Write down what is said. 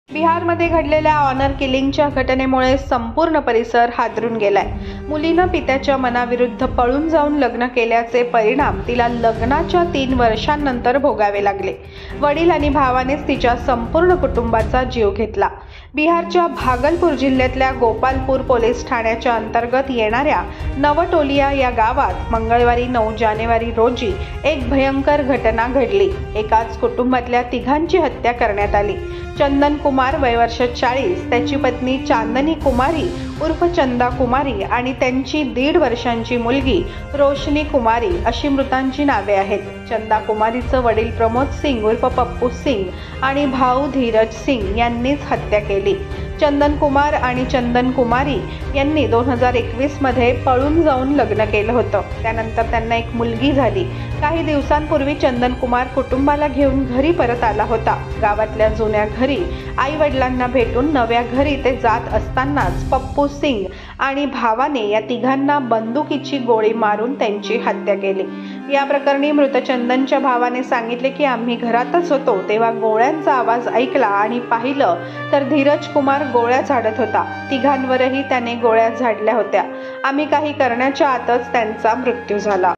बिहारमध्ये घडलेल्या ऑनर किलिंगच्या घटनेमुळे संपूर्ण परिसर हादरून गेलाय। मुलीनं पित्याच्या मनाविरुद्ध पळून जाऊन लग्न केल्याचे परिणाम तिला लग्नाच्या 3 वर्षांनंतर भोगावे लागले। वडील आणि भावानेच तिच्या संपूर्ण कुटुंबाचा जीव घेतला। बिहारच्या भागलपूर जिल्ह्यातल्या गोपालपूर पोलीस ठाण्याच्या अंतर्गत येणाऱ्या नवटोलिया या गावात मंगळवारी 9 जानेवारी रोजी एक भयंकर घटना घडली। एकाच कुटुंबातल्या तिघांची हत्या करण्यात आली। चंदन कुमार वय वर्ष 40, त्याची पत्नी चांदनी कुमारी उर्फ चंदा कुमारी आणि त्यांची 1.5 वर्षांची मुलगी रोशनी कुमारी अशी मृतांची नावे आहेत। चंदा कुमारीचं वडील प्रमोद सिंग उर्फ पप्पू सिंग आणि भाऊ धीरज सिंग यांनीच हत्या केली। चंदन कुमार आणि चंदन कुमारी यांनी 2021 मध्ये पळून जाऊन लग्न केलं होतं। त्यानंतर त्यांना एक मुलगी झाली। काही दिवसांपूर्वी चंदन कुमार कुटुंबाला घेऊन घरी परत आला होता। गावातल्या जुन्या घरी आई वडिलांना भेटून नव्या घरी ते जात असतानाच पप्पू सिंग आणि भावाने या तिघांना बंदुकीची गोळी मारून त्यांची हत्या केली। या प्रकरणी मृत चंदनच्या भावाने सांगितले की आम्ही घरातच होतो तेव्हा गोळ्यांचा आवाज ऐकला आणि पाहिलं तर धीरज कुमार गोळ्या झाडत होता। तिघांवरही त्याने गोळ्या झाडल्या होत्या। आम्ही काही करण्याच्या आतच त्यांचा मृत्यू झाला।